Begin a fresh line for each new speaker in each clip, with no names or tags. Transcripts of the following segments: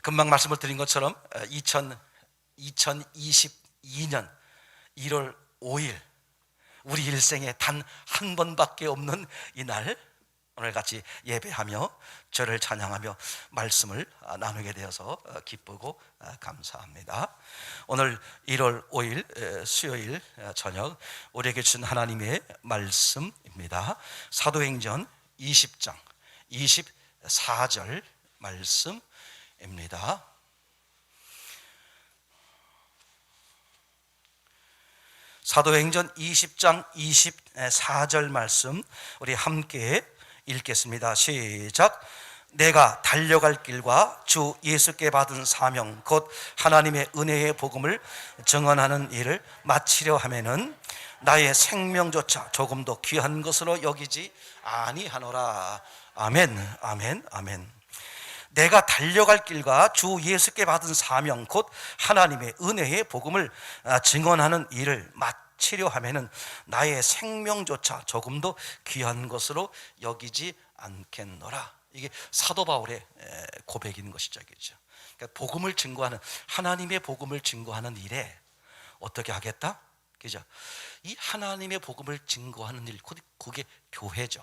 금방 말씀을 드린 것처럼 2022년 1월 5일 우리 일생에 단 한 번밖에 없는 이날, 오늘 같이 예배하며 저를 찬양하며 말씀을 나누게 되어서 기쁘고 감사합니다. 오늘 1월 5일 수요일 저녁 우리에게 주신 하나님의 말씀입니다. 사도행전 20장 24절 말씀입니다. 사도행전 20장 24절 말씀 우리 함께 읽겠습니다. 시작. 내가 달려갈 길과 주 예수께 받은 사명 곧 하나님의 은혜의 복음을 증언하는 일을 마치려 하면은 나의 생명조차 조금도 귀한 것으로 여기지 아니하노라. 아멘, 아멘, 아멘. 내가 달려갈 길과 주 예수께 받은 사명 곧 하나님의 은혜의 복음을 증언하는 일을 마치려 하면은 나의 생명조차 조금도 귀한 것으로 여기지 않겠노라. 이게 사도 바울의 고백인 것이죠. 그러니까 복음을 증거하는, 하나님의 복음을 증거하는 일에 어떻게 하겠다? 그죠? 이 하나님의 복음을 증거하는 일, 그게 교회죠.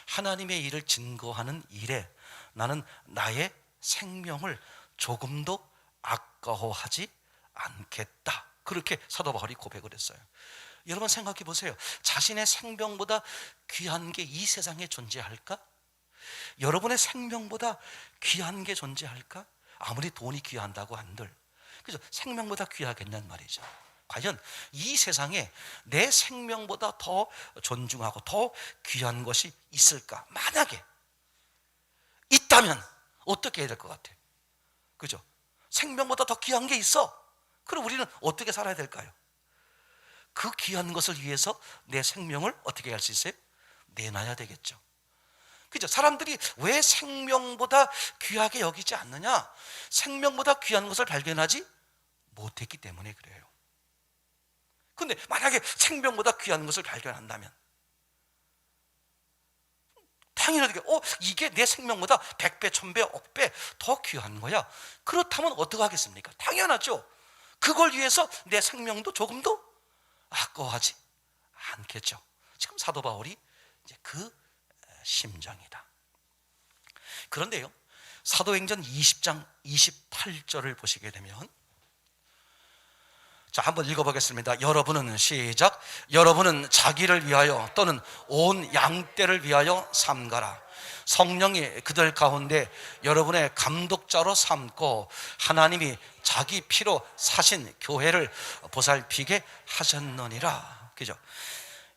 하나님의 일을 증거하는 일에 나는 나의 생명을 조금도 아까워하지 않겠다. 그렇게 사도 바울이 고백을 했어요. 여러분 생각해 보세요. 자신의 생명보다 귀한 게 이 세상에 존재할까? 여러분의 생명보다 귀한 게 존재할까? 아무리 돈이 귀한다고 한들, 그죠? 생명보다 귀하겠냔 말이죠. 과연 이 세상에 내 생명보다 더 존중하고 더 귀한 것이 있을까? 만약에 있다면 어떻게 해야 될 것 같아요? 그죠? 생명보다 더 귀한 게 있어. 그럼 우리는 어떻게 살아야 될까요? 그 귀한 것을 위해서 내 생명을 어떻게 할 수 있어요? 내놔야 되겠죠. 그죠? 사람들이 왜 생명보다 귀하게 여기지 않느냐? 생명보다 귀한 것을 발견하지 못했기 때문에 그래요. 근데 만약에 생명보다 귀한 것을 발견한다면 당연하게 이게 내 생명보다 100배, 1000배, 억배 더 귀한 거야. 그렇다면 어떻게 하겠습니까? 당연하죠. 그걸 위해서 내 생명도 조금도 아까워하지 않겠죠. 지금 사도 바울이 이제 그 심정이다. 그런데요, 사도행전 20장 28절을 보시게 되면, 자, 한번 읽어보겠습니다. 여러분은 시작. 여러분은 자기를 위하여 또는 온 양떼를 위하여 삼가라. 성령이 그들 가운데 여러분의 감독자로 삼고 하나님이 자기 피로 사신 교회를 보살피게 하셨느니라. 그죠?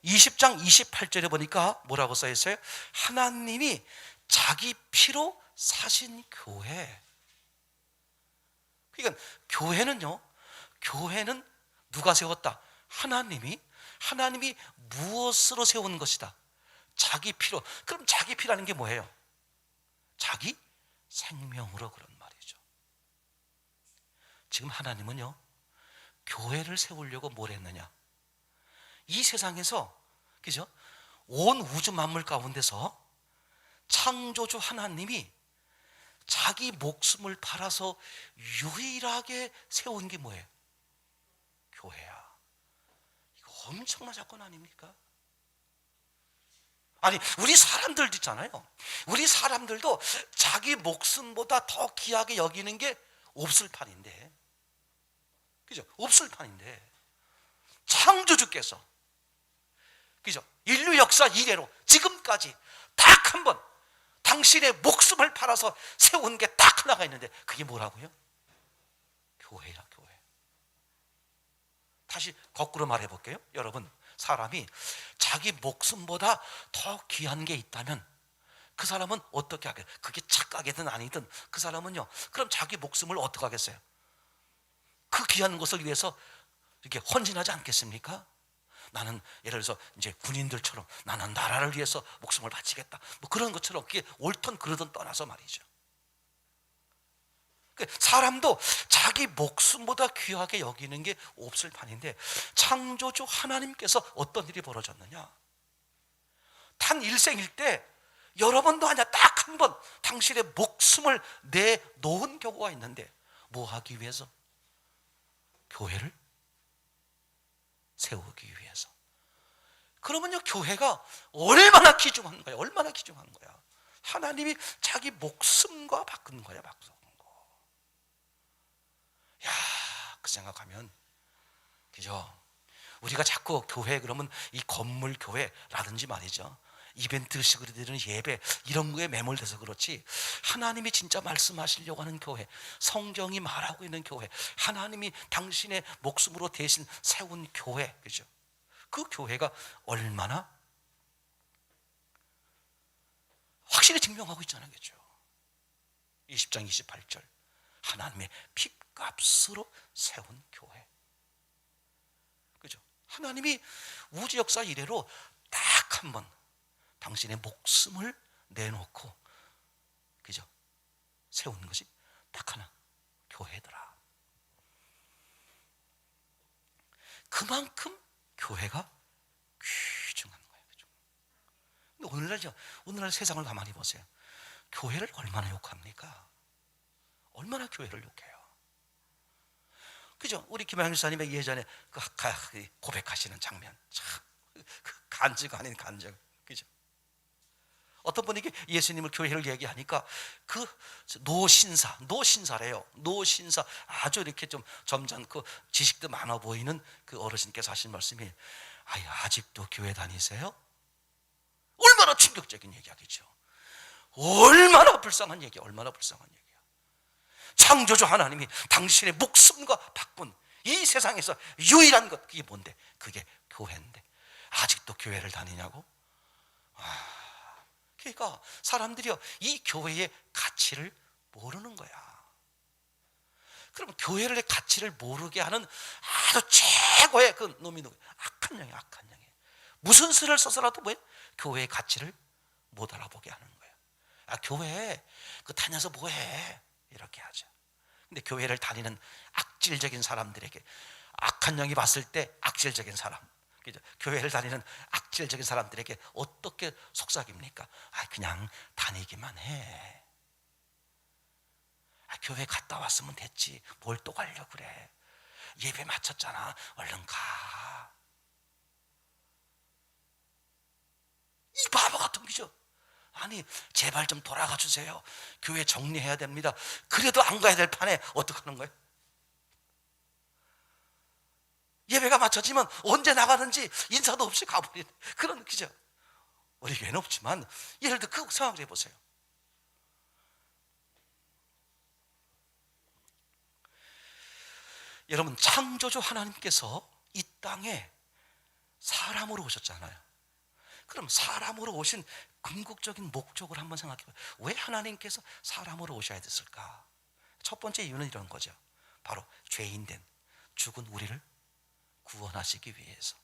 20장 28절에 보니까 뭐라고 써 있어요? 하나님이 자기 피로 사신 교회. 그러니까 교회는 누가 세웠다? 하나님이 무엇으로 세운 것이다? 자기 피로. 그럼 자기 피라는 게 뭐예요? 자기 생명으로. 그런 말이죠. 지금 하나님은요, 교회를 세우려고 뭘 했느냐? 이 세상에서, 그죠? 온 우주 만물 가운데서 창조주 하나님이 자기 목숨을 팔아서 유일하게 세운 게 뭐예요? 교회야. 이거 엄청난 사건 아닙니까? 아니, 우리 사람들도 있잖아요. 우리 사람들도 자기 목숨보다 더 귀하게 여기는 게 없을 판인데, 그죠? 없을 판인데 창조주께서, 그죠? 인류 역사 이래로 지금까지 딱 한 번 당신의 목숨을 팔아서 세운 게 딱 하나가 있는데 그게 뭐라고요? 교회야, 교회. 다시 거꾸로 말해 볼게요. 여러분, 사람이 자기 목숨보다 더 귀한 게 있다면 그 사람은 어떻게 하겠어요? 그게 착각이든 아니든 그 사람은요, 그럼 자기 목숨을 어떻게 하겠어요? 그 귀한 것을 위해서 이렇게 헌신하지 않겠습니까? 나는 예를 들어서 이제 군인들처럼 나는 나라를 위해서 목숨을 바치겠다, 뭐 그런 것처럼 그게 옳든 그러든 떠나서 말이죠. 사람도 자기 목숨보다 귀하게 여기는 게 없을 판인데, 창조주 하나님께서 어떤 일이 벌어졌느냐? 단 일생일 때 여러 번도 아니야, 딱 한 번 당신의 목숨을 내놓은 경우가 있는데, 뭐 하기 위해서? 교회를 세우기 위해서. 그러면요, 교회가 얼마나 귀중한 거야, 얼마나 귀중한 거야. 하나님이 자기 목숨과 바꾼 거야, 바꾼 거. 야, 그 생각하면, 그죠? 우리가 자꾸 교회 그러면 이 건물 교회라든지 말이죠, 이벤트식으로 되는 예배 이런 거에 매몰돼서 그렇지, 하나님이 진짜 말씀하시려고 하는 교회, 성경이 말하고 있는 교회, 하나님이 당신의 목숨으로 대신 세운 교회, 그죠? 그 교회가 얼마나 확실히 증명하고 있잖아요, 그죠? 20장 28절, 하나님의 핏값으로 세운 교회, 그죠? 하나님이 우주 역사 이래로 딱 한 번 당신의 목숨을 내놓고, 그죠? 세운 것이 딱 하나, 교회더라. 그만큼 교회가 귀중한 거예요, 그죠? 근데 오늘날 세상을 가만히 보세요. 교회를 얼마나 욕합니까? 얼마나 교회를 욕해요, 그죠? 우리 김한일 사님의 예전에 그 고백하시는 장면, 참 간증 아닌 간증, 그죠? 어떤 분이 예수님을 교회를 얘기하니까 그 노신사래요. 노신사, 아주 이렇게 좀 점잖고 그 지식도 많아 보이는 그 어르신께서 하신 말씀이, 아직도 교회 다니세요? 얼마나 충격적인 얘기하겠죠. 얼마나 불쌍한 얘기야, 얼마나 불쌍한 얘기야. 창조주 하나님이 당신의 목숨과 바꾼 이 세상에서 유일한 것, 그게 뭔데? 그게 교회인데 아직도 교회를 다니냐고? 그러니까 사람들이요, 이 교회의 가치를 모르는 거야. 그럼 교회의 가치를 모르게 하는 아주 최고의 그 놈이 누구야? 악한 영이야, 악한 영이. 무슨 수를 써서라도 뭐야? 교회의 가치를 못 알아보게 하는 거야. 교회 그 다녀서 뭐해? 이렇게 하죠. 근데 교회를 다니는 악질적인 사람들에게, 악한 영이 봤을 때 악질적인 사람, 그죠? 교회를 다니는 악질적인 사람들에게 어떻게 속삭입니까? 그냥 다니기만 해. 교회 갔다 왔으면 됐지, 뭘 또 가려고 그래. 예배 마쳤잖아, 얼른 가. 이 바보 같은 거죠. 제발 좀 돌아가 주세요, 교회 정리해야 됩니다. 그래도 안 가야 될 판에 어떡하는 거예요? 예배가 마쳐지면 언제 나가는지 인사도 없이 가버리는 그런, 그죠? 우리 교회는 없지만 예를 들어 그 상황을 해보세요. 여러분, 창조주 하나님께서 이 땅에 사람으로 오셨잖아요. 그럼 사람으로 오신 궁극적인 목적을 한번 생각해 봐요. 왜 하나님께서 사람으로 오셔야 됐을까? 첫 번째 이유는 이런 거죠. 바로 죄인된 죽은 우리를 구원하시기 위해서.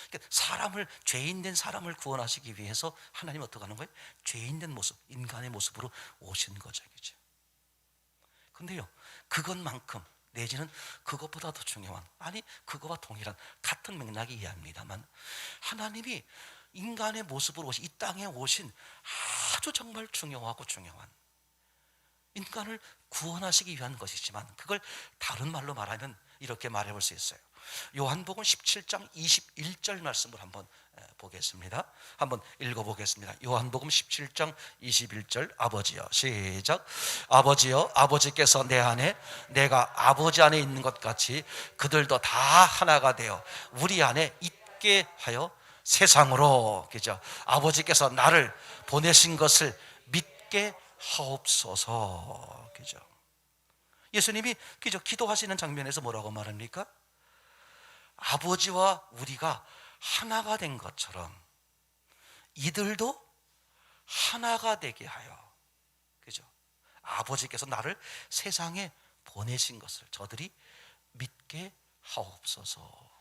그러니까 죄인된 사람을 구원하시기 위해서 하나님 어떻게 하는 거예요? 죄인된 모습, 인간의 모습으로 오신 거죠, 그죠? 근데요, 그것만큼 내지는 그것보다 더 중요한, 그거와 동일한 같은 맥락이 이해합니다만, 하나님이 인간의 모습으로 이 땅에 오신 아주 정말 중요하고 중요한, 인간을 구원하시기 위한 것이지만, 그걸 다른 말로 말하면 이렇게 말해볼 수 있어요. 요한복음 17장 21절 말씀을 한번 보겠습니다. 한번 읽어보겠습니다. 요한복음 17장 21절, 아버지여, 시작. 아버지여, 아버지께서 내 안에, 내가 아버지 안에 있는 것 같이 그들도 다 하나가 되어 우리 안에 있게 하여 세상으로, 그죠? 아버지께서 나를 보내신 것을 믿게 하옵소서, 그죠? 예수님이, 그죠, 기도하시는 장면에서 뭐라고 말합니까? 아버지와 우리가 하나가 된 것처럼 이들도 하나가 되게 하여, 그죠? 아버지께서 나를 세상에 보내신 것을 저들이 믿게 하옵소서.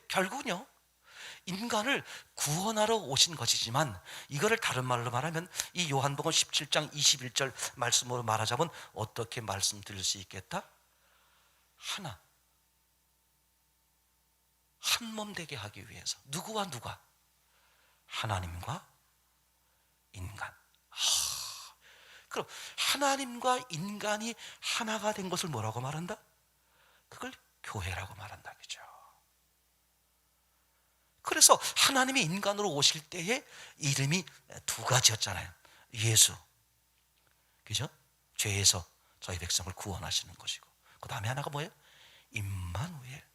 결국은요, 인간을 구원하러 오신 것이지만, 이거를 다른 말로 말하면 이 요한복음 17장 21절 말씀으로 말하자면 어떻게 말씀드릴 수 있겠다? 한 몸 되게 하기 위해서. 누구와 누가? 하나님과 인간. 그럼 하나님과 인간이 하나가 된 것을 뭐라고 말한다? 그걸 교회라고 말한다, 그죠? 그래서 하나님이 인간으로 오실 때에 이름이 두 가지였잖아요. 예수, 그죠? 죄에서 저희 백성을 구원하시는 것이고, 그 다음에 하나가 뭐예요? 임마누엘,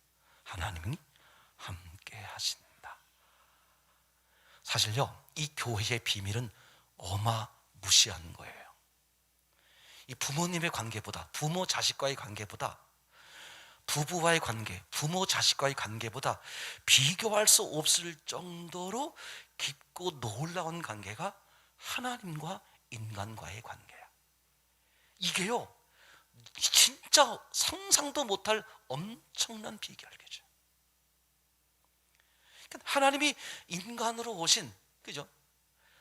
하나님이 함께 하신다. 사실요, 이 교회의 비밀은 어마무시한 거예요. 이 부모님의 관계보다, 부모 자식과의 관계보다, 부부와의 관계, 부모 자식과의 관계보다 비교할 수 없을 정도로 깊고 놀라운 관계가 하나님과 인간과의 관계야. 이게요, 진짜 상상도 못할 엄청난 비결이죠. 하나님이 인간으로 오신, 그죠?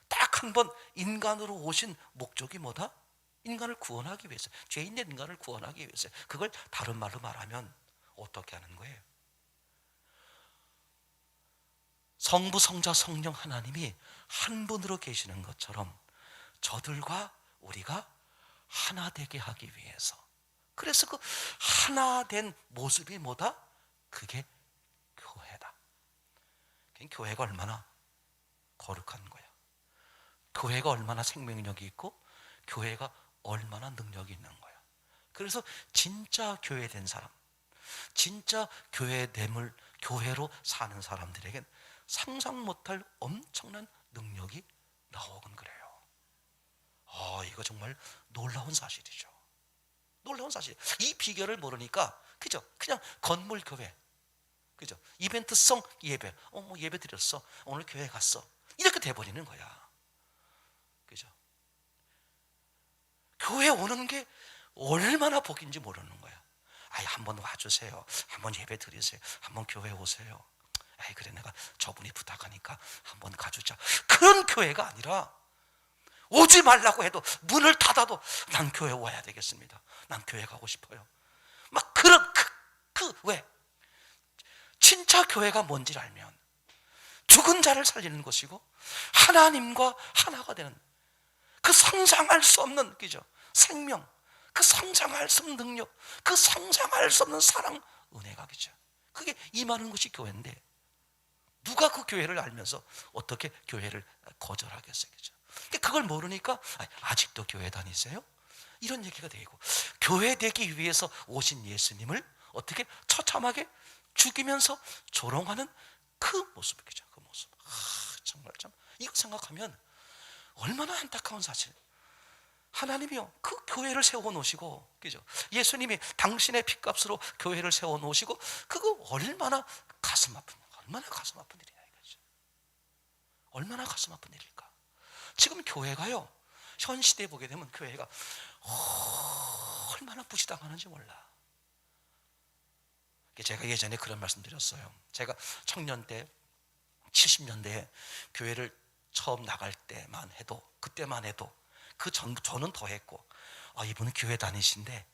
딱 한 번 인간으로 오신 목적이 뭐다? 인간을 구원하기 위해서, 죄 있는 인간을 구원하기 위해서. 그걸 다른 말로 말하면 어떻게 하는 거예요? 성부, 성자, 성령 하나님이 한 분으로 계시는 것처럼 저들과 우리가 하나 되게 하기 위해서. 그래서 그 하나 된 모습이 뭐다? 그게 교회다. 교회가 얼마나 거룩한 거야. 교회가 얼마나 생명력이 있고 교회가 얼마나 능력이 있는 거야. 그래서 진짜 교회된 사람, 진짜 교회됨을 교회로 사는 사람들에겐 상상 못할 엄청난 능력이 나오곤 그래요. 이거 정말 놀라운 사실이죠. 놀라운 사실. 이 비결을 모르니까 그죠? 그냥 건물 교회, 그죠? 이벤트성 예배, 뭐 예배 드렸어, 오늘 교회 갔어, 이렇게 돼버리는 거야. 그죠? 교회 오는 게 얼마나 복인지 모르는 거야. 한번 와주세요, 한번 예배 드리세요, 한번 교회 오세요. 그래, 내가 저분이 부탁하니까 한번 가주자. 그런 교회가 아니라, 오지 말라고 해도, 문을 닫아도 난 교회 와야 되겠습니다, 난 교회 가고 싶어요, 막 그런 왜? 진짜 교회가 뭔지 알면 죽은 자를 살리는 것이고 하나님과 하나가 되는 그 상상할 수 없는, 그죠? 생명, 그 상상할 수 없는 능력, 그 상상할 수 없는 사랑, 은혜가, 그죠? 그게 임하는 것이 교회인데, 누가 그 교회를 알면서 어떻게 교회를 거절하겠어요, 그죠? 근데 그걸 모르니까 아직도 교회 다니세요? 이런 얘기가 되고, 교회 되기 위해서 오신 예수님을 어떻게 처참하게 죽이면서 조롱하는 그 모습이죠. 그 모습. 정말 참, 이거 생각하면 얼마나 안타까운 사실. 하나님이요, 그 교회를 세워 놓으시고, 그죠? 예수님이 당신의 핏값으로 교회를 세워 놓으시고, 그거 얼마나 가슴 아픈, 얼마나 가슴 아픈 일이냐 이거죠. 얼마나 가슴 아픈 일일까? 지금 교회가요, 현 시대에 보게 되면 교회가 얼마나 무시당하는지 몰라. 제가 예전에 그런 말씀 드렸어요. 제가 청년 때 70년대에 교회를 처음 나갈 때만 해도, 그때만 해도, 저는 더 했고, 이분은 교회 다니신데,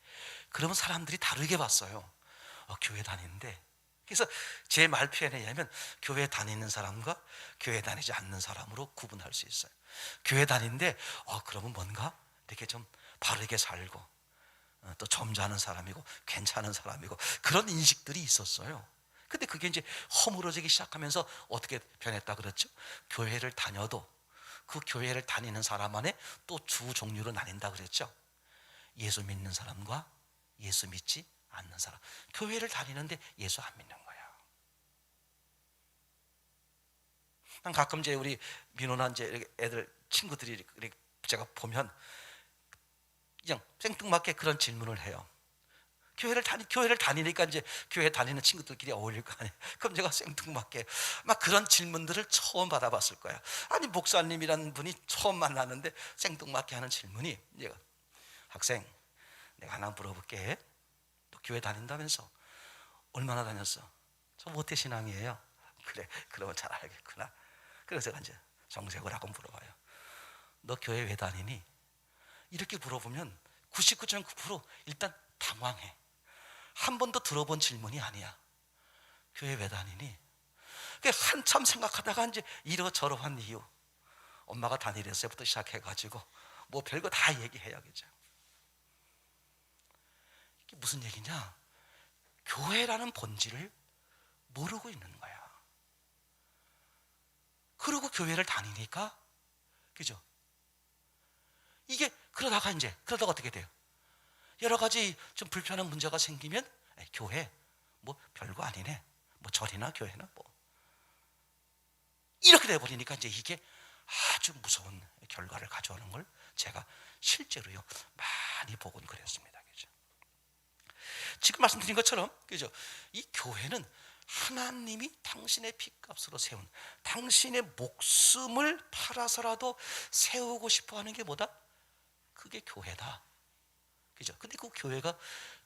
그러면 사람들이 다르게 봤어요. 교회 다니는데. 그래서 제 말 표현에 의하면 교회 다니는 사람과 교회 다니지 않는 사람으로 구분할 수 있어요. 교회 다니는데 그러면 뭔가 되게 좀 바르게 살고, 또 점잖은 사람이고 괜찮은 사람이고, 그런 인식들이 있었어요. 근데 그게 이제 허물어지기 시작하면서 어떻게 변했다 그랬죠? 교회를 다녀도 그 교회를 다니는 사람 안에 또 주 종류로 나뉜다 그랬죠? 예수 믿는 사람과 예수 믿지 않는 사람. 교회를 다니는데 예수 안 믿는 거야. 난 가끔 이제 우리 민호나 이제 애들 친구들이 제가 보면 그냥 생뚱맞게 그런 질문을 해요. 교회를 다니니까 이제 교회 다니는 친구들끼리 어울릴 거 아니에요. 그럼 제가 생뚱맞게 막 그런 질문들을 처음 받아봤을 거야. 목사님이라는 분이 처음 만났는데 생뚱맞게 하는 질문이, 학생, 내가 하나 물어볼게. 너 교회 다닌다면서? 얼마나 다녔어? 저 모태신앙이에요. 그래, 그러면 잘 알겠구나. 그래서 제가 이제 정색을 하고 물어봐요. 너 교회 왜 다니니? 이렇게 물어보면 99.9% 일단 당황해. 한 번도 들어본 질문이 아니야. 교회 왜 다니니? 한참 생각하다가 이제 이러저러한 이유, 엄마가 다니엘서부터 시작해가지고 뭐 별거 다 얘기해야겠죠. 이게 무슨 얘기냐? 교회라는 본질을 모르고 있는 거야. 그리고 교회를 다니니까, 그죠? 이게 그러다가 어떻게 돼요? 여러 가지 좀 불편한 문제가 생기면 교회 뭐 별거 아니네, 뭐 절이나 교회나 뭐 이렇게 돼버리니까 이제 이게 아주 무서운 결과를 가져오는 걸 제가 실제로요 많이 보곤 그랬습니다. 그죠? 지금 말씀드린 것처럼, 그죠? 이 교회는 하나님이 당신의 핏값으로 세운, 당신의 목숨을 팔아서라도 세우고 싶어하는 게 뭐다? 그게 교회다. 그죠? 근데 그 교회가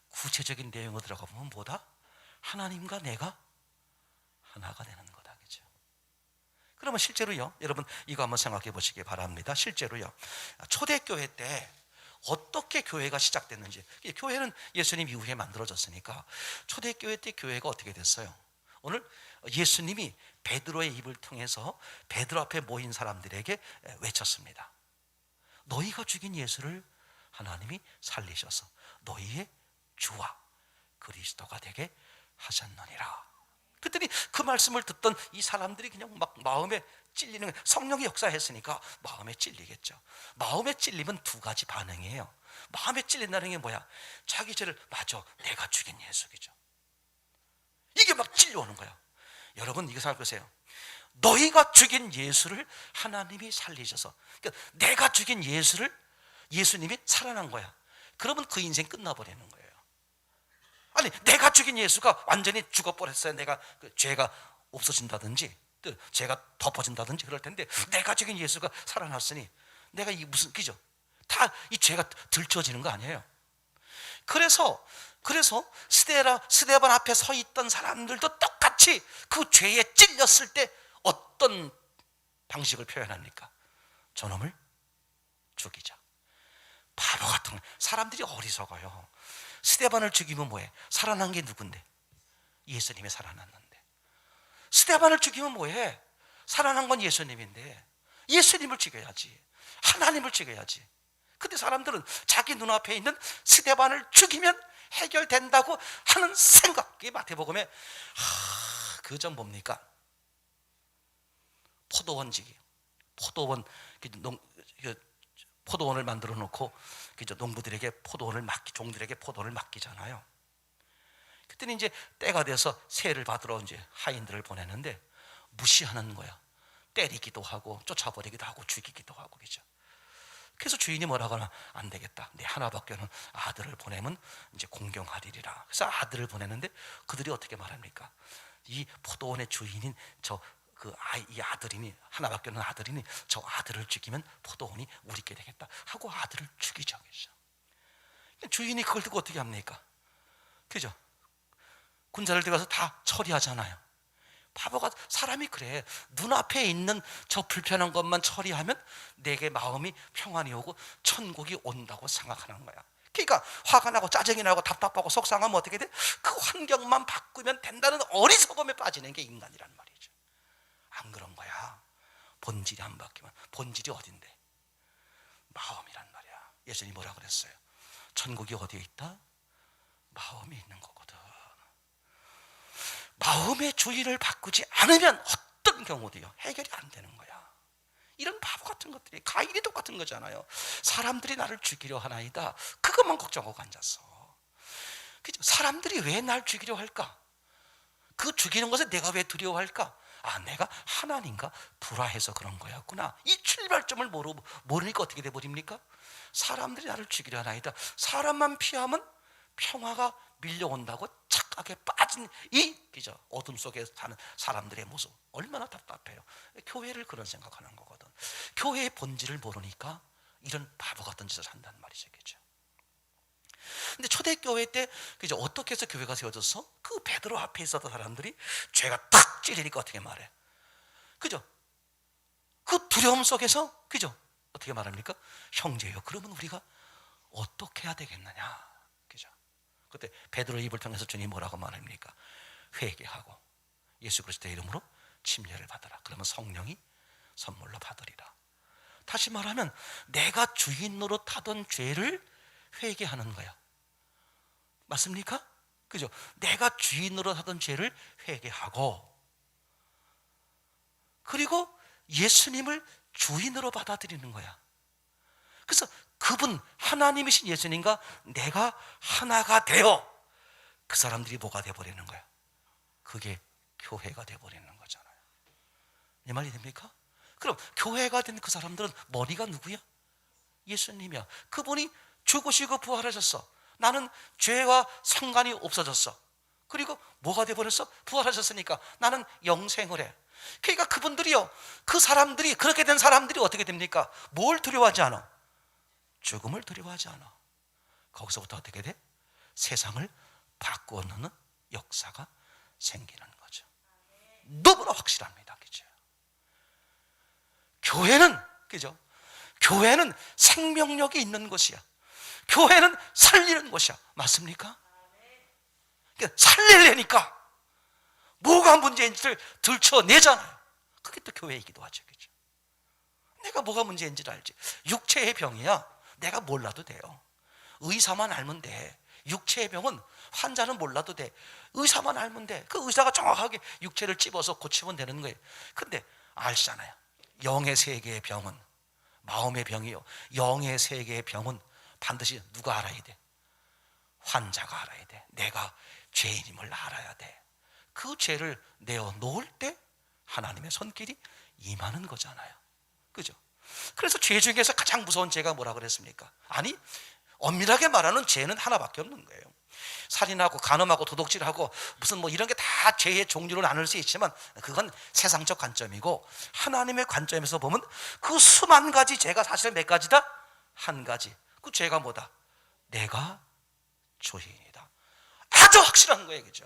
구체적인 내용으로 들어가 보면 뭐다? 하나님과 내가 하나가 되는 거다. 그죠? 그러면 실제로요, 여러분 이거 한번 생각해 보시기 바랍니다. 실제로요, 초대교회 때 어떻게 교회가 시작됐는지. 교회는 예수님 이후에 만들어졌으니까 초대교회 때 교회가 어떻게 됐어요? 오늘 예수님이 베드로의 입을 통해서 베드로 앞에 모인 사람들에게 외쳤습니다. 너희가 죽인 예수를 하나님이 살리셔서 너희의 주와 그리스도가 되게 하셨느니라. 그랬더니 그 말씀을 듣던 이 사람들이 그냥 막 마음에 찔리는 거예요. 성령이 역사했으니까 마음에 찔리겠죠. 마음에 찔리면 두 가지 반응이에요. 마음에 찔린다는 게 뭐야? 자기 죄를, 맞아, 내가 죽인 예수이죠. 이게 막 찔려오는 거야. 여러분 이거 생각해보세요. 너희가 죽인 예수를 하나님이 살리셔서, 그러니까 내가 죽인 예수를 예수님이 살아난 거야. 그러면 그 인생 끝나버리는 거예요. 아니, 내가 죽인 예수가 완전히 죽어버렸어요. 내가 죄가 없어진다든지 죄가 덮어진다든지 그럴 텐데, 내가 죽인 예수가 살아났으니 내가 이 무슨, 그죠? 다 이 죄가 들춰지는 거 아니에요. 그래서 스데반 앞에 서 있던 사람들도 똑같이 그 죄에 찔렸을 때 어떤 방식을 표현합니까? 저놈을 죽이자. 바보 같은 사람들이 어리석어요. 스데반을 죽이면 뭐해? 살아난 게 누군데? 예수님이 살아났는데. 스데반을 죽이면 뭐해? 살아난 건 예수님인데 예수님을 죽여야지, 하나님을 죽여야지. 근데 사람들은 자기 눈앞에 있는 스데반을 죽이면 해결된다고 하는 생각. 이 마태복음에 그점 뭡니까? 포도원을 만들어 놓고 농부들에게 종들에게 포도원을 맡기잖아요. 그때는 이제 때가 돼서 세를 받으러 이제 하인들을 보내는데 무시하는 거야. 때리기도 하고 쫓아버리기도 하고 죽이기도 하고, 그죠? 그래서 주인이 뭐라고 하나, 안 되겠다, 내 하나밖에 없는 아들을 보내면 이제 공경하리라. 그래서 아들을 보내는데 그들이 어떻게 말합니까? 이 포도원의 주인인 이 아들이니, 하나밖에 없는 아들이니 저 아들을 죽이면 포도원이 우리께 되겠다 하고 아들을 죽이죠. 그죠? 주인이 그걸 듣고 어떻게 합니까? 그죠? 군자를 들어가서 다 처리하잖아요. 바보가, 사람이 그래. 눈앞에 있는 저 불편한 것만 처리하면 내게 마음이 평안이 오고 천국이 온다고 생각하는 거야. 그러니까 화가 나고 짜증이 나고 답답하고 속상하면 어떻게 돼? 그 환경만 바꾸면 된다는 어리석음에 빠지는 게 인간이란 말이죠. 안 그런 거야. 본질이 안 바뀌면. 본질이 어딘데? 마음이란 말이야. 예수님이 뭐라 그랬어요? 천국이 어디에 있다? 마음에 있는 거거든. 마음의 주의를 바꾸지 않으면 어떤 경우도요 해결이 안 되는 거야. 이런 바보 같은 것들이, 가인이 똑같은 거잖아요. 사람들이 나를 죽이려 하나이다, 그것만 걱정하고 앉았어. 그죠? 사람들이 왜 날 죽이려 할까? 그 죽이는 것에 내가 왜 두려워할까? 내가 하나님과 불화해서 그런 거였구나. 이 출발점을 모르니까 어떻게 돼버립니까? 사람들이 나를 죽이려 하나이다. 사람만 피하면 평화가 밀려온다고 착각에 빠진 이, 그죠? 어둠 속에 사는 사람들의 모습 얼마나 답답해요. 교회를 그런 생각하는 거거든. 교회의 본질을 모르니까 이런 바보 같은 짓을 한단 말이죠. 그죠? 근데 초대교회 때, 그죠? 어떻게 해서 교회가 세워졌어? 그 베드로 앞에 있었던 사람들이 죄가 탁 찔리니까 어떻게 말해? 그죠? 그 두려움 속에서, 그죠? 어떻게 말합니까? 형제요, 그러면 우리가 어떻게 해야 되겠느냐? 그죠? 그때 베드로의 입을 통해서 주님이 뭐라고 말합니까? 회개하고 예수 그리스도의 이름으로 침례를 받아라. 그러면 성령이 선물로 받으리라. 다시 말하면 내가 주인 노릇하던 죄를 회개하는 거야. 맞습니까? 그죠? 내가 주인 노릇하던 죄를 회개하고, 그리고 예수님을 주인으로 받아들이는 거야. 그래서 그분 하나님이신 예수님과 내가 하나가 되어 그 사람들이 뭐가 돼버리는 거야? 그게 교회가 돼버리는 거잖아요. 이 말이 됩니까? 그럼 교회가 된 그 사람들은 머리가 누구야? 예수님이야. 그분이 죽으시고 부활하셨어. 나는 죄와 상관이 없어졌어. 그리고 뭐가 돼버렸어? 부활하셨으니까 나는 영생을 해. 그러니까 그분들이요, 그 사람들이, 그렇게 된 사람들이 어떻게 됩니까? 뭘 두려워하지 않아? 죽음을 두려워하지 않아. 거기서부터 어떻게 돼? 세상을 바꾸어 놓는 역사가 생기는 거죠. 너무나 확실합니다. 그죠? 교회는, 그죠? 교회는 생명력이 있는 것이야. 교회는 살리는 것이야. 맞습니까? 그러니까 살리려니까 뭐가 문제인지를 들춰내잖아요. 그게 또 교회이기도 하죠. 그죠? 내가 뭐가 문제인지를 알지. 육체의 병이야. 내가 몰라도 돼요. 의사만 알면 돼. 육체의 병은 환자는 몰라도 돼. 의사만 알면 돼. 그 의사가 정확하게 육체를 찝어서 고치면 되는 거예요. 근데 알잖아요. 영의 세계의 병은, 마음의 병이요, 영의 세계의 병은 반드시 누가 알아야 돼? 환자가 알아야 돼. 내가 죄인임을 알아야 돼. 그 죄를 내어놓을 때 하나님의 손길이 임하는 거잖아요. 그죠? 그래서 죄 중에서 가장 무서운 죄가 뭐라 그랬습니까? 아니, 엄밀하게 말하는 죄는 하나밖에 없는 거예요. 살인하고 간음하고 도둑질하고 무슨 뭐 이런 게 다 죄의 종류로 나눌 수 있지만 그건 세상적 관점이고, 하나님의 관점에서 보면 그 수만 가지 죄가 사실 몇 가지다? 한 가지. 그 죄가 뭐다? 내가 죄인이다. 아주 확실한 거예요. 그죠?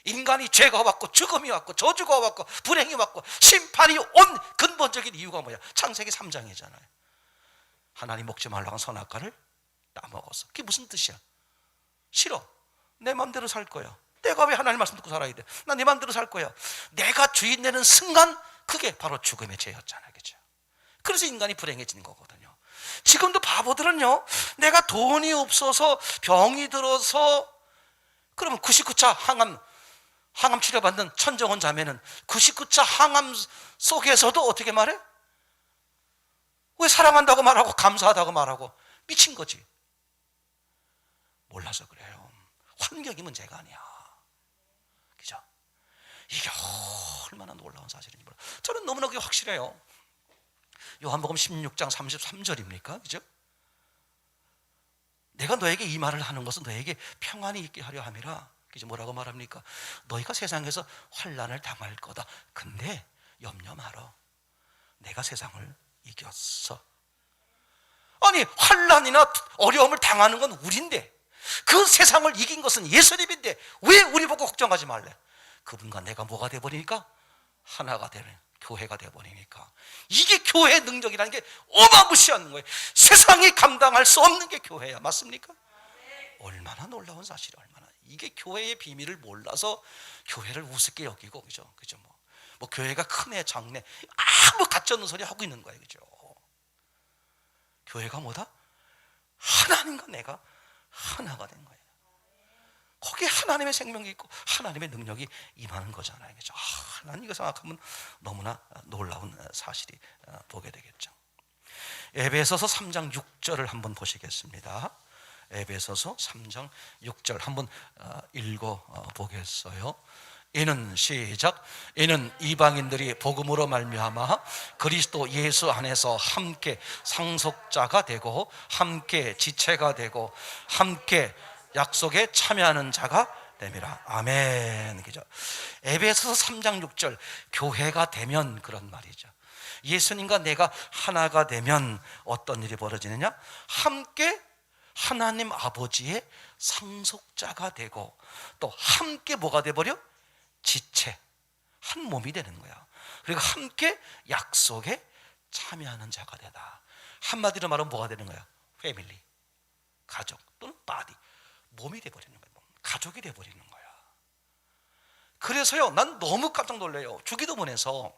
인간이 죄가 왔고 죽음이 왔고 저주가 왔고 불행이 왔고 심판이 온 근본적인 이유가 뭐야? 창세기 3장이잖아요. 하나님 먹지 말라고 한 선악과를 따먹었어. 그게 무슨 뜻이야? 싫어. 내 맘대로 살 거야. 내가 왜 하나님 말씀 듣고 살아야 돼? 나 내 맘대로 살 거야. 내가 주인 되는 순간 그게 바로 죽음의 죄였잖아요. 그죠? 그래서 인간이 불행해지는 거거든요. 지금도 바보들은요, 내가 돈이 없어서 병이 들어서, 그러면 99차 항암 치료받는 천정원 자매는 99차 항암 속에서도 어떻게 말해? 왜 사랑한다고 말하고 감사하다고 말하고? 미친 거지. 몰라서 그래요. 환경이 문제가 아니야. 그죠? 이게 얼마나 놀라운 사실인지 몰라. 저는 너무나 그게 확실해요. 요한복음 16장 33절입니까? 그죠? 내가 너에게 이 말을 하는 것은 너에게 평안이 있게 하려 함이라. 그죠? 뭐라고 말합니까? 너희가 세상에서 환난을 당할 거다. 근데 염려 말어. 내가 세상을 이겼어. 아니, 환난이나 어려움을 당하는 건 우린데, 그 세상을 이긴 것은 예수님인데 왜 우리 보고 걱정하지 말래? 그분과 내가 뭐가 돼버리니까? 하나가 되는 교회가 돼버리니까. 이게 교회의 능력이라는 게 어마무시한 거예요. 세상이 감당할 수 없는 게 교회야. 맞습니까? 얼마나 놀라운 사실이야. 얼마나. 이게 교회의 비밀을 몰라서 교회를 우습게 여기고, 그죠? 뭐 교회가 크네 작네 아무 가짜없는 소리 하고 있는 거예요. 그죠? 교회가 뭐다? 하나님과 내가 하나가 된 거예요. 거기에 하나님의 생명이 있고 하나님의 능력이 임하는 거잖아요. 그죠? 하나님 이거 생각하면 너무나 놀라운 사실이 보게 되겠죠. 에베소서 3장 6절을 한번 보시겠습니다. 에베소서 3장 6절 한번 읽어 보겠어요. 이는 시작. 이는 이방인들이 복음으로 말미암아 그리스도 예수 안에서 함께 상속자가 되고 함께 지체가 되고 함께 약속에 참여하는 자가 됨이라. 아멘. 그죠? 에베소서 3장 6절, 교회가 되면 그런 말이죠. 예수님과 내가 하나가 되면 어떤 일이 벌어지느냐? 함께 하나님 아버지의 상속자가 되고 또 함께 뭐가 돼버려? 지체, 한 몸이 되는 거야. 그리고 함께 약속에 참여하는 자가 되다. 한마디로 말하면 뭐가 되는 거야? 패밀리, 가족 또는 바디, 몸이 돼버리는 거야. 가족이 돼버리는 거야. 그래서요, 난 너무 깜짝 놀래요. 주기도문에서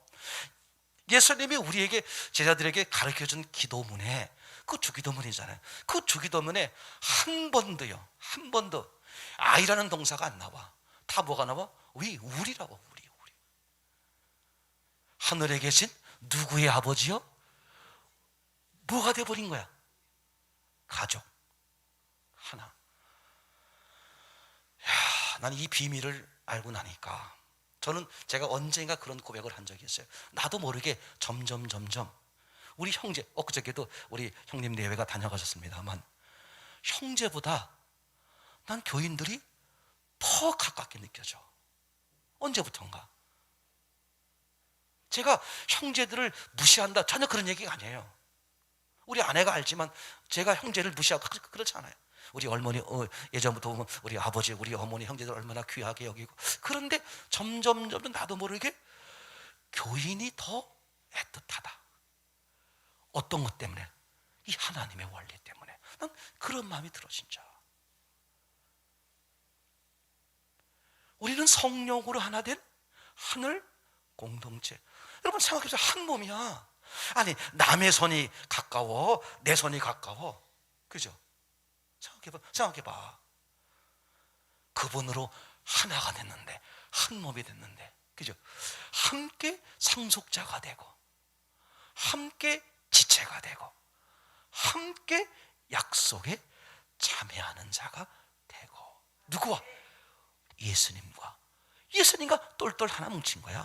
예수님이 우리에게, 제자들에게 가르쳐준 기도문에, 그 주기도문이잖아요. 그 주기도문에 한 번도 I라는 동사가 안 나와. 다 뭐가 나와? 우리라고. 우리. 하늘에 계신 누구의 아버지요? 뭐가 돼버린 거야? 가족 하나. 난 이 비밀을 알고 나니까, 저는 제가 언젠가 그런 고백을 한 적이 있어요. 나도 모르게 점점 우리 형제, 엊그저께도 우리 형님 내외가 다녀가셨습니다만, 형제보다 난 교인들이 더 가깝게 느껴져. 언제부턴가. 제가 형제들을 무시한다, 전혀 그런 얘기가 아니에요. 우리 아내가 알지만 제가 형제를 무시하고 그렇지 않아요. 우리 어머니, 예전부터 보면 우리 아버지, 우리 어머니, 형제들 얼마나 귀하게 여기고. 그런데 점점 나도 모르게 교인이 더 애틋하다. 어떤 것 때문에? 이 하나님의 원리 때문에. 난 그런 마음이 들어 진짜. 우리는 성령으로 하나 된 하늘 공동체. 여러분 생각해보세요. 한 몸이야. 아니, 남의 손이 가까워, 내 손이 가까워. 그죠? 생각해봐. 그분으로 하나가 됐는데, 한 몸이 됐는데, 그죠? 함께 상속자가 되고, 함께 지체가 되고, 함께 약속에 참여하는 자가 되고. 누구와? 예수님과 똘똘 하나 뭉친 거야.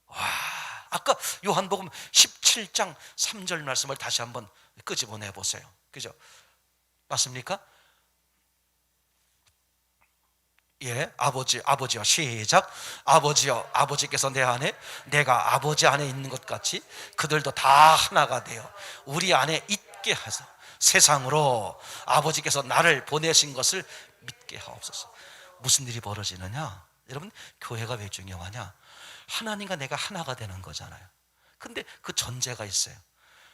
와, 아까 요한복음 17장 3절 말씀을 다시 한번 끄집어내 보세요. 그죠? 맞습니까? 예, 아버지요. 시작. 아버지요, 아버지께서 내 안에, 내가 아버지 안에 있는 것 같이 그들도 다 하나가 되어 우리 안에 있게 하소. 세상으로 아버지께서 나를 보내신 것을 믿게 하옵소서. 무슨 일이 벌어지느냐? 여러분, 교회가 왜 중요하냐? 하나님과 내가 하나가 되는 거잖아요. 근데 그 전제가 있어요.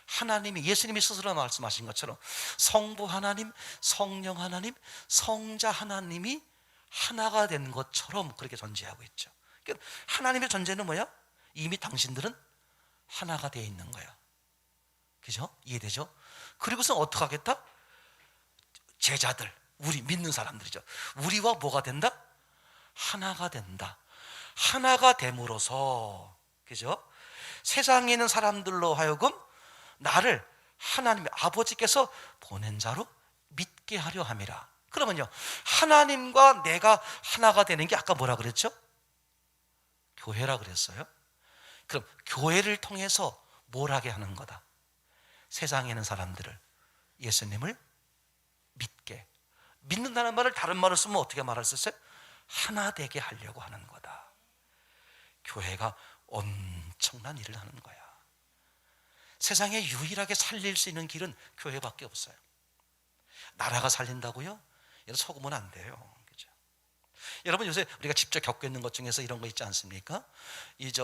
하나님이, 예수님이 스스로 말씀하신 것처럼 성부 하나님, 성령 하나님, 성자 하나님이 하나가 된 것처럼 그렇게 존재하고 있죠. 그러니까 하나님의 존재는 뭐야? 이미 당신들은 하나가 되어 있는 거야. 그죠? 이해되죠? 그리고서 어떻게 하겠다? 제자들, 우리 믿는 사람들이죠. 우리와 뭐가 된다? 하나가 된다. 하나가 됨으로써, 그죠? 세상에 있는 사람들로 하여금 나를 하나님 아버지께서 보낸 자로 믿게 하려 함이라. 그러면요, 하나님과 내가 하나가 되는 게 아까 뭐라 그랬죠? 교회라 그랬어요. 그럼 교회를 통해서 뭘 하게 하는 거다? 세상에 있는 사람들을, 예수님을 믿는다는 말을 다른 말을 쓰면 어떻게 말할 수 있어요? 하나 되게 하려고 하는 거다. 교회가 엄청난 일을 하는 거야. 세상에 유일하게 살릴 수 있는 길은 교회밖에 없어요. 나라가 살린다고요? 이런 속으면 안 돼요. 그죠? 여러분, 요새 우리가 직접 겪고 있는 것 중에서 이런 거 있지 않습니까?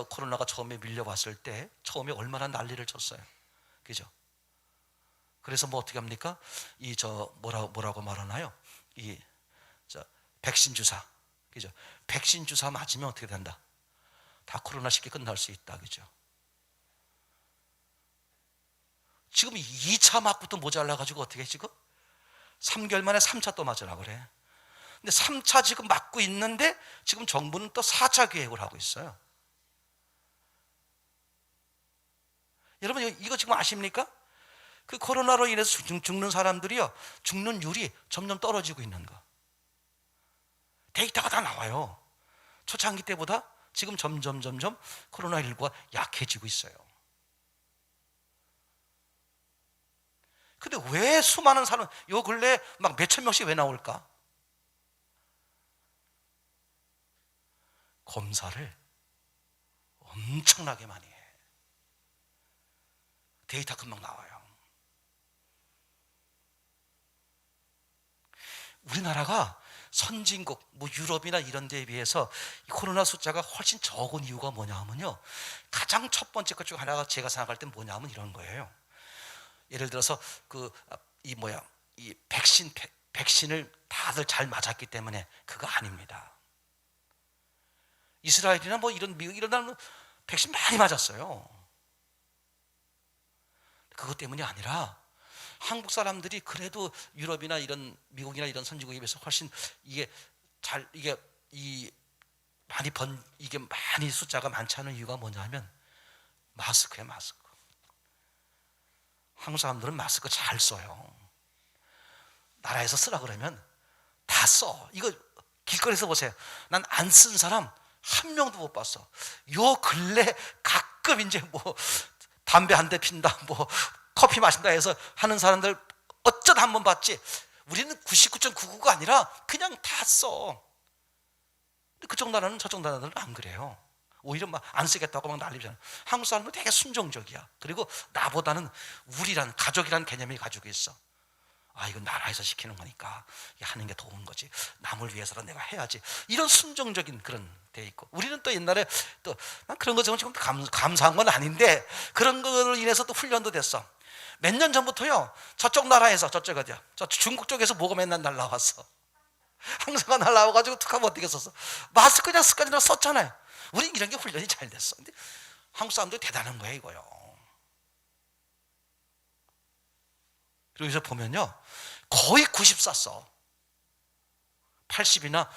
코로나가 처음에 밀려왔을 때 처음에 얼마나 난리를 쳤어요. 그죠? 그래서 뭐 어떻게 합니까? 뭐라고 말하나요? 백신 주사. 그죠? 백신 주사 맞으면 어떻게 된다? 다 코로나 쉽게 끝날 수 있다. 그죠? 지금 2차 맞고도 모자라가지고 어떻게 지금? 3개월 만에 3차 또 맞으라고 그래. 근데 3차 지금 맞고 있는데 지금 정부는 또 4차 계획을 하고 있어요. 여러분, 이거 지금 아십니까? 그 코로나로 인해서 죽는 사람들이요, 죽는율이 점점 떨어지고 있는 거. 데이터가 다 나와요. 초창기 때보다 지금 점점 코로나19가 약해지고 있어요. 근데 왜 수많은 사람, 요 근래 막 몇천 명씩 왜 나올까? 검사를 엄청나게 많이 해. 데이터 금방 나와요. 우리나라가 선진국, 유럽이나 이런 데에 비해서 코로나 숫자가 훨씬 적은 이유가 뭐냐 하면요, 가장 첫 번째 것 중 하나가 제가 생각할 땐 뭐냐 하면 이런 거예요. 예를 들어서 이 백신을 다들 잘 맞았기 때문에 그거 아닙니다. 이스라엘이나 이런 미국 이런 나라는 백신 많이 맞았어요. 그것 때문이 아니라 한국 사람들이 그래도 유럽이나 이런 미국이나 이런 선진국에 비해서 훨씬 이게 많이 숫자가 많지 않은 이유가 뭐냐면 마스크예요. 마스크. 한국 사람들은 마스크 잘 써요. 나라에서 쓰라 그러면 다 써. 이거 길거리에서 보세요. 난 안 쓴 사람 한 명도 못 봤어. 요 근래 가끔 이제 뭐 담배 한 대 핀다, 뭐 커피 마신다 해서 하는 사람들 어쩌다 한 번 봤지. 우리는 99.99가 아니라 그냥 다 써. 근데 그쪽 나라는 저쪽 나라들은 안 그래요. 오히려 막 안 쓰겠다고 막 난리잖아요. 한국 사람은 되게 순종적이야. 그리고 나보다는 우리란 가족이란 개념이 가지고 있어. 아, 이건 나라에서 시키는 거니까 하는 게 도운 거지. 남을 위해서라도 내가 해야지. 이런 순종적인 그런 데 있고, 우리는 또 옛날에 또 난 그런 거 지금 감사한 건 아닌데 그런 걸로 인해서 또 훈련도 됐어. 몇 년 전부터요. 저쪽 나라에서 저쪽 어디야? 저 중국 쪽에서 뭐가 맨날 날라왔어. 항상가 날라와가지고 툭하면 어떻게 썼어? 마스크 그냥 습관으로 썼잖아요. 우린 이런 게 훈련이 잘 됐어. 근데 한국 사람들이 대단한 거예요, 이거요. 그래서 보면요, 거의 90 쌌어. 80이나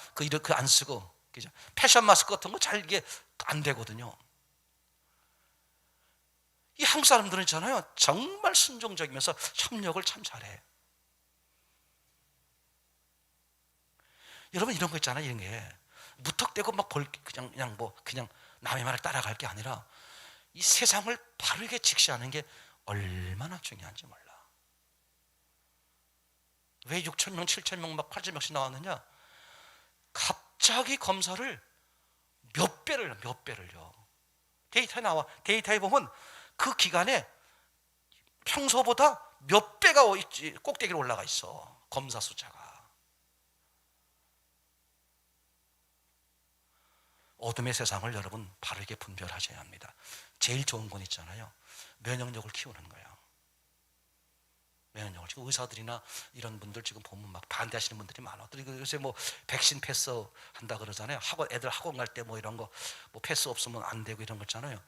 그 안 쓰고, 그죠? 패션 마스크 같은 거 잘 이게 안 되거든요. 이 한국 사람들은 있잖아요, 정말 순종적이면서 협력을 참 잘해. 여러분 이런 거 있잖아요, 이런 게 무턱대고 막 그냥 남의 말을 따라갈 게 아니라 이 세상을 바르게 직시하는 게 얼마나 중요한지 몰라. 왜 6,000명, 7,000명, 막 8,000명씩 나왔느냐? 갑자기 검사를 몇 배를요. 데이터에 나와. 데이터에 보면 그 기간에 평소보다 몇 배가 꼭대기로 올라가 있어. 검사 숫자가. 어둠의 세상을 여러분 바르게 분별하셔야 합니다. 제일 좋은 건 있잖아요. 면역력을 키우는 거예요. 면역력을. 지금 의사들이나 이런 분들 지금 보면 막 반대하시는 분들이 많아. 그리고 요새 뭐 백신 패스 한다 그러잖아요. 애들 학원 갈 때 뭐 이런 거 뭐 패스 없으면 안 되고 이런 거 있잖아요.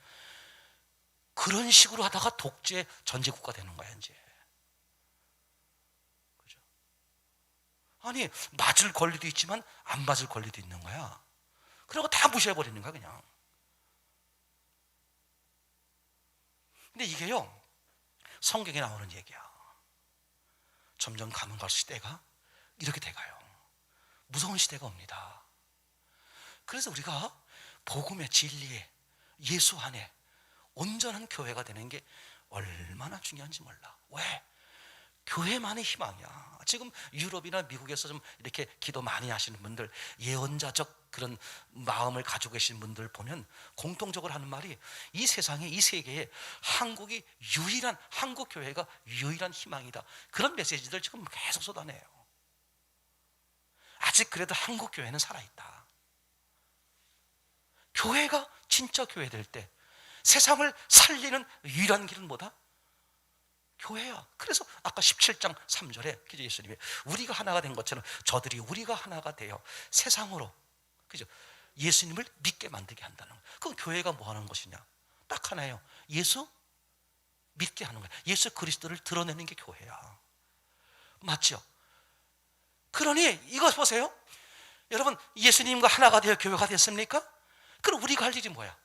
그런 식으로 하다가 독재 전제국가 되는 거야 이제. 그죠? 아니 맞을 권리도 있지만 안 맞을 권리도 있는 거야. 그리고 다 무시해버리는 거야 그냥. 근데 이게요, 성경에 나오는 얘기야. 점점 가면 갈수록 시대가 이렇게 돼가요. 무서운 시대가 옵니다. 그래서 우리가 복음의 진리에 예수 안에 온전한 교회가 되는 게 얼마나 중요한지 몰라. 왜? 교회만의 희망이야. 지금 유럽이나 미국에서 좀 이렇게 기도 많이 하시는 분들, 예언자적 그런 마음을 가지고 계신 분들 보면 공통적으로 하는 말이 이 세상에, 이 세계에 한국 교회가 유일한 희망이다. 그런 메시지들 지금 계속 쏟아내요. 아직 그래도 한국 교회는 살아있다. 교회가 진짜 교회 될 때 세상을 살리는 유일한 길은 뭐다? 교회야. 그래서 아까 17장 3절에 그죠, 예수님이 우리가 하나가 된 것처럼 저들이 우리가 하나가 되어 세상으로, 그죠, 예수님을 믿게 만들게 한다는 거예요. 그럼 교회가 뭐 하는 것이냐? 딱 하나예요. 예수 믿게 하는 거예요. 예수 그리스도를 드러내는 게 교회야. 맞죠? 그러니 이거 보세요. 여러분 예수님과 하나가 되어 교회가 됐습니까? 그럼 우리가 할 일이 뭐야?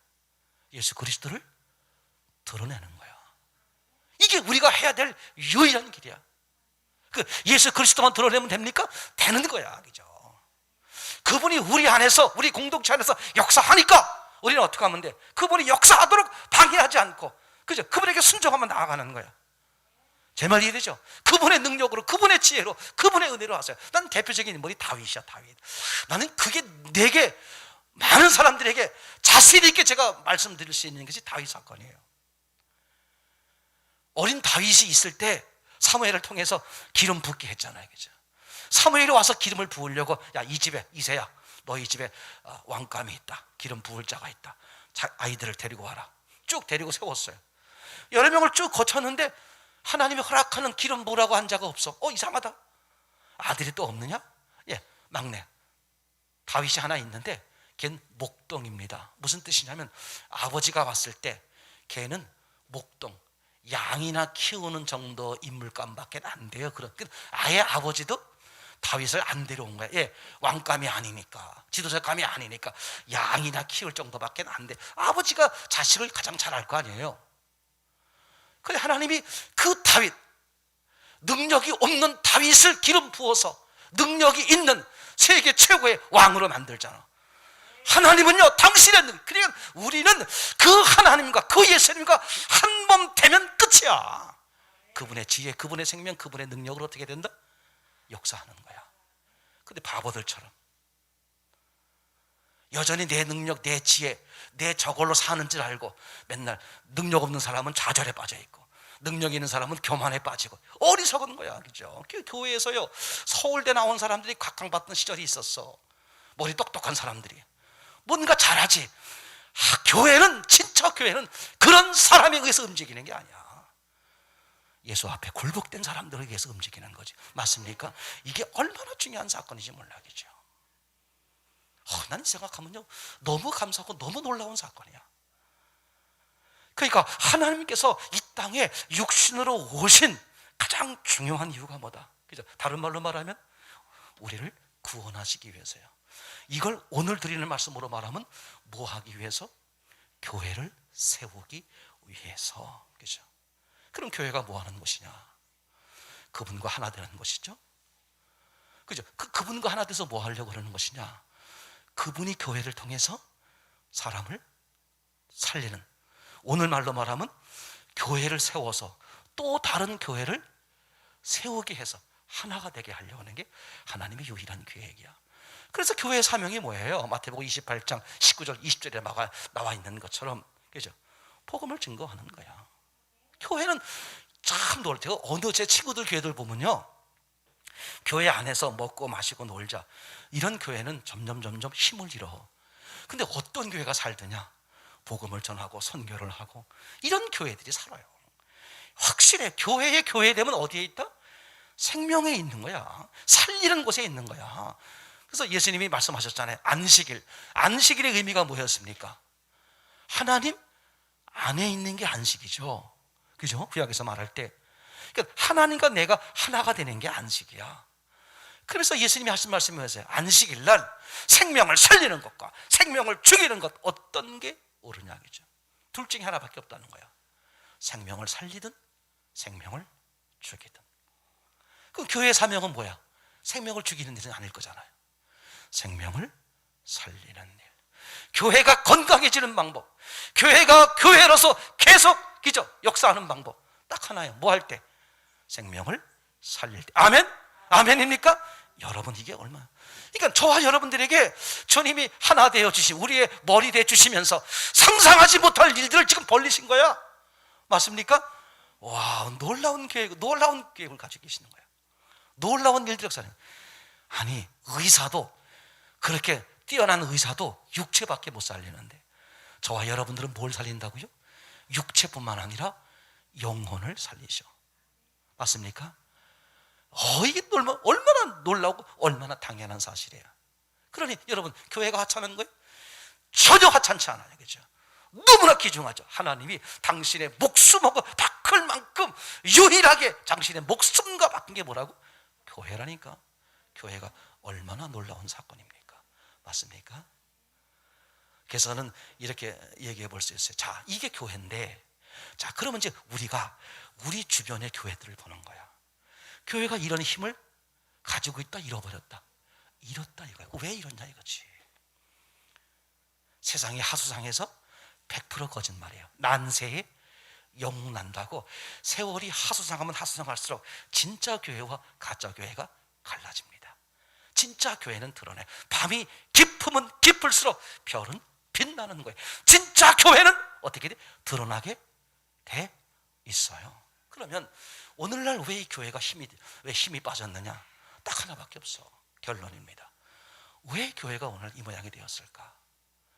예수 그리스도를 드러내는 거야. 이게 우리가 해야 될 유일한 길이야. 그 예수 그리스도만 드러내면 됩니까? 되는 거야, 그죠? 그분이 우리 안에서, 우리 공동체 안에서 역사하니까 우리는 어떻게 하면 돼? 그분이 역사하도록 방해하지 않고, 그죠? 그분에게 순종하면 나아가는 거야. 제 말 이해되죠? 그분의 능력으로, 그분의 지혜로, 그분의 은혜로 하세요. 난 대표적인 인물이 다윗이야, 다윗. 나는 그게 내게, 많은 사람들에게 자신 있게 제가 말씀드릴 수 있는 것이 다윗 사건이에요. 어린 다윗이 있을 때 사무엘을 통해서 기름 붓게 했잖아요, 그죠? 사무엘이 와서 기름을 부으려고, 야, 이 집에, 이새야, 너희 집에 왕감이 있다, 기름 부을 자가 있다, 아이들을 데리고 와라. 쭉 데리고 세웠어요. 여러 명을 쭉 거쳤는데 하나님이 허락하는 기름 부으라고 한 자가 없어. 이상하다. 아들이 또 없느냐? 예, 막내 다윗이 하나 있는데 걔는 목동입니다. 무슨 뜻이냐면 아버지가 봤을 때 걔는 목동, 양이나 키우는 정도 인물감밖에 안 돼요. 아예 아버지도 다윗을 안 데려온 거야. 예, 왕감이 아니니까, 지도자감이 아니니까 양이나 키울 정도밖에 안 돼. 아버지가 자식을 가장 잘 알 거 아니에요. 그래 하나님이 그 다윗, 능력이 없는 다윗을 기름 부어서 능력이 있는 세계 최고의 왕으로 만들잖아. 하나님은요, 당신의 능력, 그러니까 우리는 그 하나님과 그 예수님과 한 번 되면 끝이야. 그분의 지혜, 그분의 생명, 그분의 능력으로 어떻게 된다? 역사하는 거야. 근데 바보들처럼 여전히 내 능력, 내 지혜, 내 저걸로 사는 줄 알고 맨날 능력 없는 사람은 좌절에 빠져 있고 능력 있는 사람은 교만에 빠지고 어리석은 거야. 그죠? 교회에서요, 서울대 나온 사람들이 각광받던 시절이 있었어. 머리 똑똑한 사람들이 뭔가 잘하지. 교회는, 진짜 교회는 그런 사람에 의해서 움직이는 게 아니야. 예수 앞에 굴복된 사람들에 의해서 움직이는 거지. 맞습니까? 이게 얼마나 중요한 사건인지 몰라겠죠. 난 생각하면요, 너무 감사하고 너무 놀라운 사건이야. 그러니까 하나님께서 이 땅에 육신으로 오신 가장 중요한 이유가 뭐다? 그죠? 다른 말로 말하면 우리를 구원하시기 위해서요. 이걸 오늘 드리는 말씀으로 말하면 뭐 하기 위해서? 교회를 세우기 위해서. 그죠? 그럼 교회가 뭐 하는 것이냐? 그분과 하나 되는 것이죠. 그죠? 그분과 하나 돼서 뭐 하려고 그러는 것이냐? 그분이 교회를 통해서 사람을 살리는, 오늘 말로 말하면 교회를 세워서 또 다른 교회를 세우게 해서 하나가 되게 하려고 하는 게 하나님의 유일한 계획이야. 그래서 교회의 사명이 뭐예요? 마태복음 28장 19절 20절에 나와 있는 것처럼, 그죠? 복음을 증거하는 거야. 교회는 참 놀라요. 어느 제 친구들 교회들 보면요, 교회 안에서 먹고 마시고 놀자, 이런 교회는 점점 힘을 잃어. 근데 어떤 교회가 살드냐? 복음을 전하고 선교를 하고 이런 교회들이 살아요. 확실해. 교회의 교회 되면 어디에 있다? 생명에 있는 거야. 살리는 곳에 있는 거야. 그래서 예수님이 말씀하셨잖아요. 안식일의 의미가 뭐였습니까? 하나님 안에 있는 게 안식이죠. 그죠? 구약에서 말할 때, 그러니까 하나님과 내가 하나가 되는 게 안식이야. 그래서 예수님이 하신 말씀이 뭐였어요? 안식일 날 생명을 살리는 것과 생명을 죽이는 것, 어떤 게 옳으냐겠죠. 둘 중에 하나밖에 없다는 거야. 생명을 살리든 생명을 죽이든. 그럼 교회의 사명은 뭐야? 생명을 죽이는 일은 아닐 거잖아요. 생명을 살리는 일. 교회가 건강해지는 방법, 교회가 교회로서 계속 기적 역사하는 방법 딱 하나예요. 뭐 할 때? 생명을 살릴 때. 아멘? 아멘입니까? 여러분, 이게 얼마나, 그러니까 저와 여러분들에게 주님이 하나 되어 주신, 우리의 머리 되어 주시면서 상상하지 못할 일들을 지금 벌리신 거야. 맞습니까? 와, 놀라운 계획을 가지고 계시는 거야. 놀라운 일들 역사는. 아니, 의사도, 그렇게 뛰어난 의사도 육체밖에 못 살리는데 저와 여러분들은 뭘 살린다고요? 육체뿐만 아니라 영혼을 살리셔. 맞습니까? 이게 얼마나 놀라고 얼마나 당연한 사실이에요. 그러니 여러분, 교회가 하찮은 거예요? 전혀 하찮지 않아요. 그죠? 너무나 귀중하죠. 하나님이 당신의 목숨하고 바꿀 만큼 유일하게 당신의 목숨과 바꾼 게 뭐라고? 교회라니까. 교회가 얼마나 놀라운 사건입니까? 맞습니까? 그래서 저는 이렇게 얘기해 볼 수 있어요. 자, 이게 교회인데, 자, 그러면 이제 우리가 우리 주변의 교회들을 보는 거야. 교회가 이런 힘을 가지고 있다, 잃어버렸다. 잃었다 이거야. 왜 이러냐 이거지. 세상이 하수상에서 100% 거짓말이에요. 난세에 영난다고. 세월이 하수상하면 하수상할수록 진짜 교회와 가짜 교회가 갈라집니다. 진짜 교회는 드러내. 밤이 깊으면 깊을수록 별은 빛나는 거예요. 진짜 교회는 어떻게 돼? 드러나게 돼 있어요. 그러면 오늘날 왜 이 교회가 왜 힘이 빠졌느냐? 딱 하나밖에 없어. 결론입니다. 왜 교회가 오늘 이 모양이 되었을까?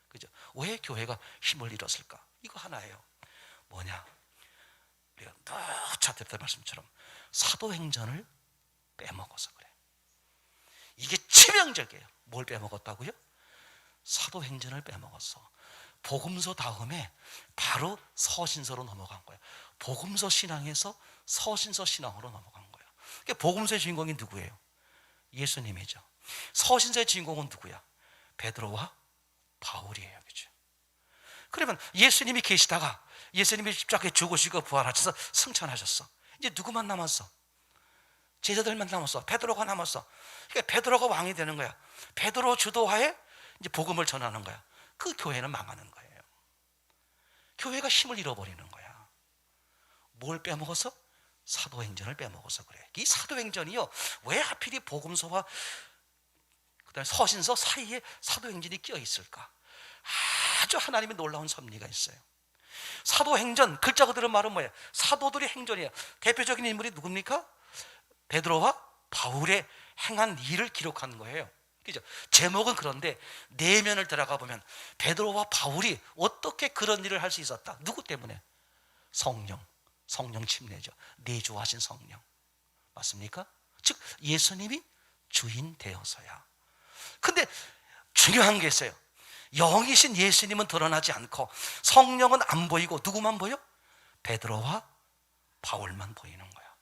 그죠? 왜 교회가 힘을 잃었을까? 이거 하나예요. 뭐냐? 우리가 늘 찾았던 말씀처럼 사도행전을 빼먹어서 그래. 이게 치명적이에요. 뭘 빼먹었다고요? 사도행전을 빼먹었어. 복음서 다음에 바로 서신서로 넘어간 거예요. 복음서 신앙에서 서신서 신앙으로 넘어간 거예요. 그러니까 복음서의 주인공이 누구예요? 예수님이죠. 서신서의 주인공은 누구야? 베드로와 바울이에요. 그죠? 그러면 예수님이 계시다가 예수님이 십자가에 죽으시고 부활하셔서 승천하셨어. 이제 누구만 남았어? 제자들만 남았어. 베드로가 남았어. 그러니까 베드로가 왕이 되는 거야. 베드로 주도하에 이제 복음을 전하는 거야. 그 교회는 망하는 거예요. 교회가 힘을 잃어버리는 거야. 뭘 빼먹어서? 사도행전을 빼먹어서 그래. 이 사도행전이요, 왜 하필이 복음서와 그다음에 서신서 사이에 사도행전이 끼어 있을까? 아주 하나님의 놀라운 섭리가 있어요. 사도행전, 글자 그대로 말은 뭐예요? 사도들의 행전이에요. 대표적인 인물이 누굽니까? 베드로와 바울의 행한 일을 기록한 거예요. 그죠? 제목은 그런데 내면을 들어가 보면 베드로와 바울이 어떻게 그런 일을 할 수 있었다? 누구 때문에? 성령 침례죠. 내주하신 성령. 맞습니까? 즉 예수님이 주인 되어서야. 근데 중요한 게 있어요. 영이신 예수님은 드러나지 않고 성령은 안 보이고 누구만 보여? 베드로와 바울만 보이는 거야.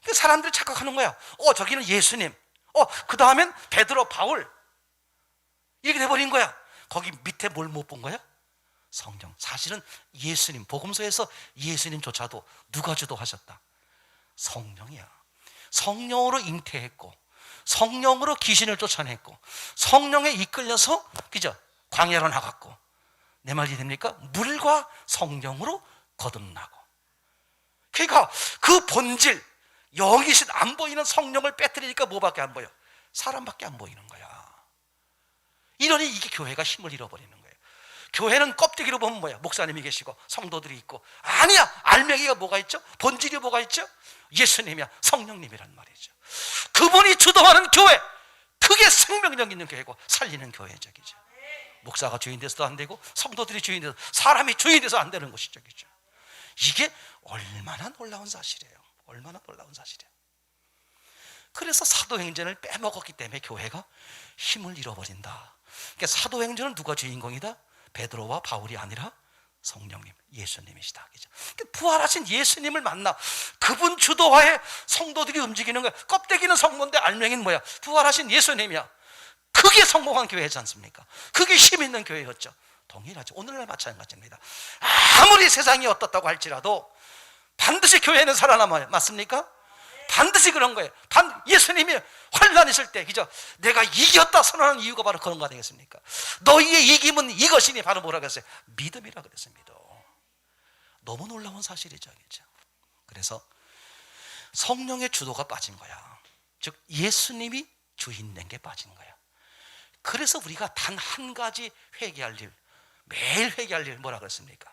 그러니까 사람들이 착각하는 거야. 저기는 예수님, 그 다음엔 베드로, 바울, 이렇게 돼버린 거야. 거기 밑에 뭘 못 본 거야? 성령. 사실은 예수님, 복음서에서 예수님조차도 누가 주도하셨다? 성령이야. 성령으로 잉태했고 성령으로 귀신을 쫓아냈고 성령에 이끌려서, 그죠? 광야로 나갔고, 내 말 이해됩니까? 물과 성령으로 거듭나고. 그러니까 그 본질, 영이신 안 보이는 성령을 빼뜨리니까 뭐밖에 안 보여? 사람밖에 안 보이는 거야. 이러니 이게 교회가 힘을 잃어버리는 거예요. 교회는 껍데기로 보면 뭐야? 목사님이 계시고 성도들이 있고. 아니야, 알맹이가 뭐가 있죠? 본질이 뭐가 있죠? 예수님이야, 성령님이란 말이죠. 그분이 주도하는 교회, 그게 생명력 있는 교회고 살리는 교회적이죠. 목사가 주인 돼서도 안 되고 성도들이 주인 돼서, 사람이 주인 돼서 안 되는 것이죠. 이게 얼마나 놀라운 사실이에요. 얼마나 놀라운 사실이에요. 그래서 사도행전을 빼먹었기 때문에 교회가 힘을 잃어버린다. 그러니까 사도행전은 누가 주인공이다? 베드로와 바울이 아니라 성령님, 예수님이시다. 그죠? 그러니까 부활하신 예수님을 만나 그분 주도하에 성도들이 움직이는 거야. 껍데기는 성도인데 알맹이는 뭐야? 부활하신 예수님이야. 그게 성공한 교회지 않습니까? 그게 힘 있는 교회였죠. 동일하죠. 오늘날 마찬가지입니다. 아무리 세상이 어떻다고 할지라도 반드시 교회는 살아남아요. 맞습니까? 반드시 그런 거예요. 예수님이 환난 있을 때, 그죠? 내가 이겼다 선언하는 이유가 바로 그런 거 아니겠습니까? 너희의 이김은 이것이니, 바로 뭐라고 했어요? 믿음이라 그랬어요. 믿음. 너무 놀라운 사실이죠. 그죠? 그래서 성령의 주도가 빠진 거야. 즉 예수님이 주인 된 게 빠진 거야. 그래서 우리가 단 한 가지 회개할 일, 매일 회개할 일 뭐라 그랬습니까?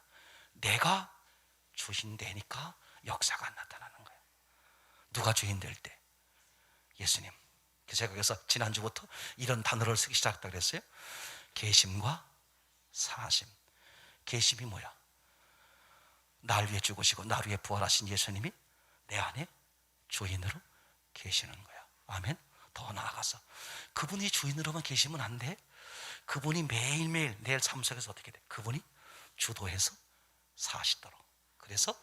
내가 주인 되니까 역사가 안 나타나는 거예요. 누가 주인 될 때? 예수님. 제가 그래서 지난주부터 이런 단어를 쓰기 시작했다 그랬어요. 계심과 사심. 계심이 뭐야? 날 위해 죽으시고 날 위해 부활하신 예수님이 내 안에 주인으로 계시는 거야. 아멘. 더 나아가서 그분이 주인으로만 계시면 안 돼. 그분이 매일매일 내 삶 속에서 어떻게 돼? 그분이 주도해서 사시도록. 그래서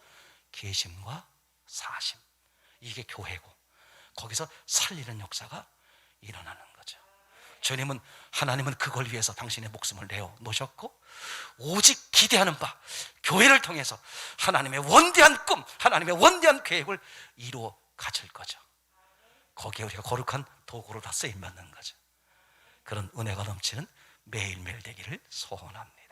계심과 사심, 이게 교회고 거기서 살리는 역사가 일어나는 거죠. 주님은, 하나님은 그걸 위해서 당신의 목숨을 내어 놓으셨고 오직 기대하는 바 교회를 통해서 하나님의 원대한 꿈, 하나님의 원대한 계획을 이루어 가질 거죠. 거기에 우리가 거룩한 도구로 다 쓰임받는 거죠. 그런 은혜가 넘치는 매일매일 되기를 소원합니다.